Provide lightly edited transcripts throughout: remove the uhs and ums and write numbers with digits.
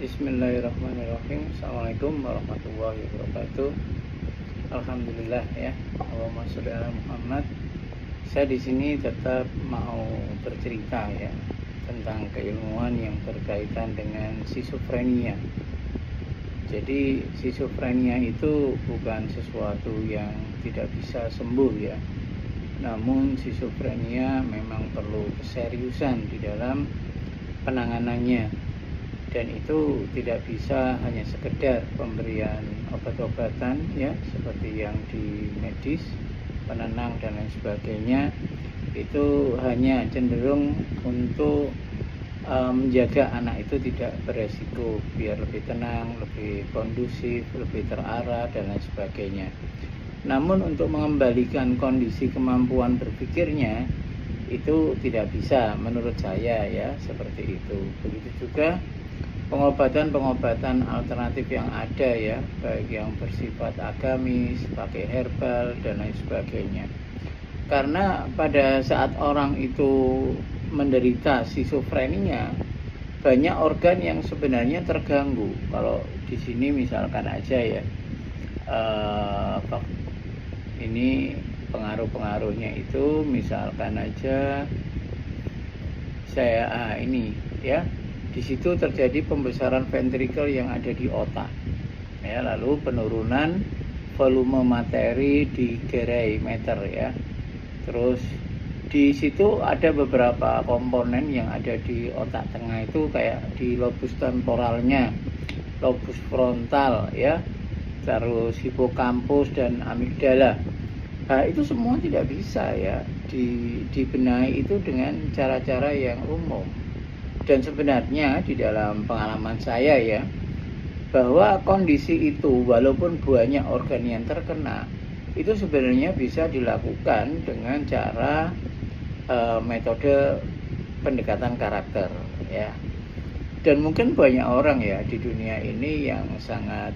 Bismillahirrahmanirrahim. Assalamualaikum warahmatullahi wabarakatuh. Alhamdulillah ya. Allahumma sholli ala Muhammad. Saya di sini tetap mau bercerita ya tentang keilmuan yang berkaitan dengan skizofrenia. Jadi skizofrenia itu bukan sesuatu yang tidak bisa sembuh ya. Namun skizofrenia memang perlu keseriusan di dalam penanganannya. Dan itu tidak bisa hanya sekedar pemberian obat-obatan ya seperti yang di medis, penenang dan lain sebagainya. Itu hanya cenderung untuk menjaga anak itu tidak beresiko, biar lebih tenang, lebih kondusif, lebih terarah dan lain sebagainya. Namun untuk mengembalikan kondisi kemampuan berpikirnya itu tidak bisa menurut saya ya, seperti itu. Begitu juga pengobatan-pengobatan alternatif yang ada ya, baik yang bersifat agamis, pakai herbal dan lain sebagainya. Karena pada saat orang itu menderita skizofrenia, banyak organ yang sebenarnya terganggu. Kalau di sini misalkan aja ya, ini pengaruh-pengaruhnya itu misalkan aja saya ini ya. Di situ terjadi pembesaran ventrikel yang ada di otak, ya, lalu penurunan volume materi di gerai meter ya. Terus di situ ada beberapa komponen yang ada di otak tengah itu kayak di lobus temporalnya, lobus frontal ya, terus hipokampus dan amigdala. Nah, itu semua tidak bisa ya dibenahi itu dengan cara-cara yang umum. Dan sebenarnya di dalam pengalaman saya ya, bahwa kondisi itu walaupun banyak organ yang terkena, itu sebenarnya bisa dilakukan dengan cara metode pendekatan karakter ya. Dan mungkin banyak orang ya di dunia ini yang sangat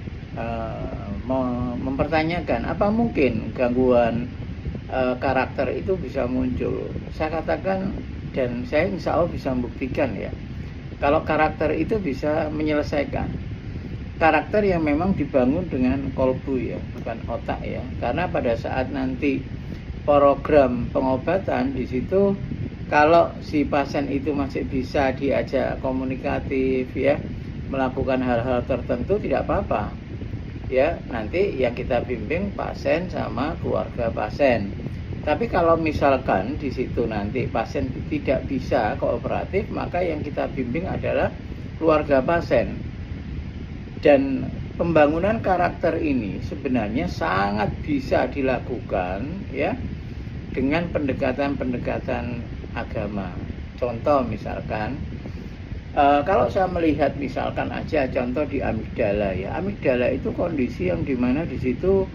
mempertanyakan apa mungkin gangguan karakter itu bisa muncul. Saya katakan dan saya insya Allah bisa membuktikan ya, kalau karakter itu bisa menyelesaikan. Karakter yang memang dibangun dengan kolbu ya, bukan otak ya. Karena pada saat nanti program pengobatan di situ, kalau si pasien itu masih bisa diajak komunikatif ya, melakukan hal-hal tertentu tidak apa-apa ya. Nanti yang kita bimbing pasien sama keluarga pasien. Tapi kalau misalkan di situ nanti pasien tidak bisa kooperatif, maka yang kita bimbing adalah keluarga pasien. Dan pembangunan karakter ini sebenarnya sangat bisa dilakukan ya dengan pendekatan-pendekatan agama. Contoh misalkan, kalau saya melihat misalkan aja contoh di amigdala ya. Amigdala itu kondisi yang dimana di situ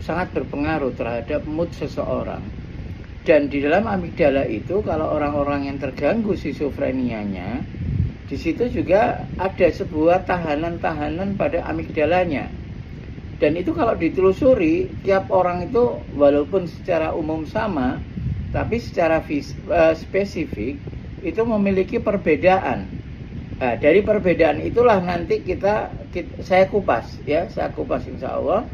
sangat berpengaruh terhadap mood seseorang. Dan di dalam amigdala itu kalau orang-orang yang terganggu skizofrenianya, di situ juga ada sebuah tahanan-tahanan pada amigdalanya. Dan itu kalau ditelusuri, tiap orang itu walaupun secara umum sama, tapi secara spesifik itu memiliki perbedaan. Nah, dari perbedaan itulah nanti saya kupas ya, saya kupas insya Allah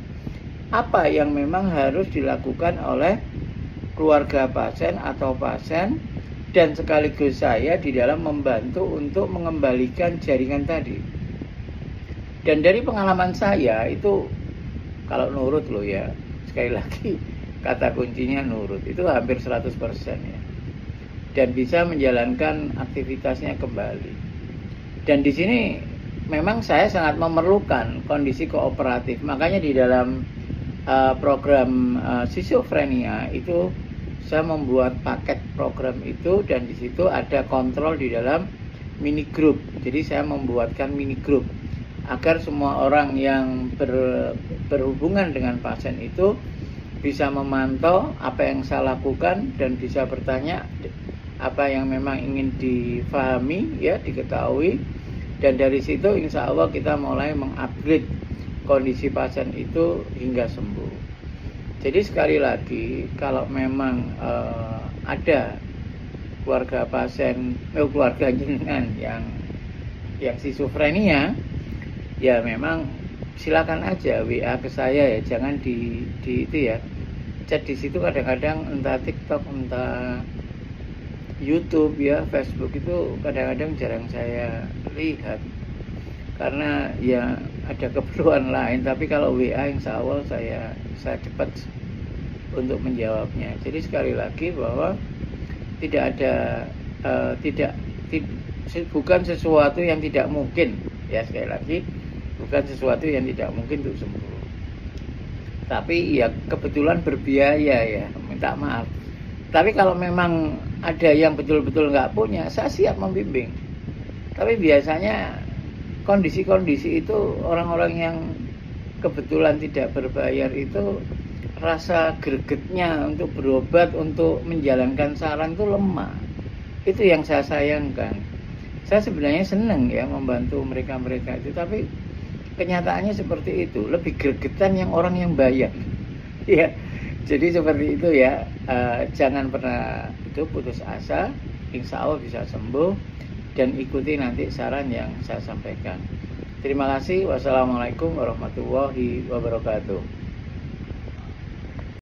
apa yang memang harus dilakukan oleh keluarga pasien atau pasien, dan sekaligus saya di dalam membantu untuk mengembalikan jaringan tadi. Dan dari pengalaman saya itu, kalau nurut loh ya, sekali lagi kata kuncinya nurut, itu hampir 100% ya, dan bisa menjalankan aktivitasnya kembali. Dan di sini memang saya sangat memerlukan kondisi kooperatif. Makanya di dalam program skizofrenia itu saya membuat paket program itu, dan di situ ada kontrol di dalam mini group. Jadi saya membuatkan mini group agar semua orang yang berhubungan dengan pasien itu bisa memantau apa yang saya lakukan dan bisa bertanya apa yang memang ingin difahami ya, diketahui. Dan dari situ insya Allah kita mulai mengupgrade kondisi pasien itu hingga sembuh. Jadi sekali lagi, kalau memang ada keluarga pasien, keluarga jenengan yang skizofrenia, ya memang silakan aja WA ke saya ya, jangan di itu ya, chat di situ. Kadang-kadang entah TikTok, entah YouTube ya, Facebook itu kadang-kadang jarang saya lihat karena ya ada keperluan lain. Tapi kalau WA insya Allah saya cepat untuk menjawabnya. Jadi sekali lagi bahwa tidak ada bukan sesuatu yang tidak mungkin ya, sekali lagi bukan sesuatu yang tidak mungkin untuk sembuh. Tapi ya kebetulan berbiaya ya, minta maaf. Tapi kalau memang ada yang betul-betul nggak punya, saya siap membimbing. Tapi biasanya kondisi-kondisi itu orang-orang yang kebetulan tidak berbayar itu rasa gregetnya untuk berobat, untuk menjalankan saran itu lemah. Itu yang saya sayangkan. Saya sebenarnya senang ya membantu mereka-mereka itu, tapi kenyataannya seperti itu. Lebih gregetan yang orang yang bayar. Ya, jadi seperti itu ya. Jangan pernah itu putus asa. Insya Allah bisa sembuh, dan ikuti nanti saran yang saya sampaikan. Terima kasih. Wassalamualaikum warahmatullahi wabarakatuh.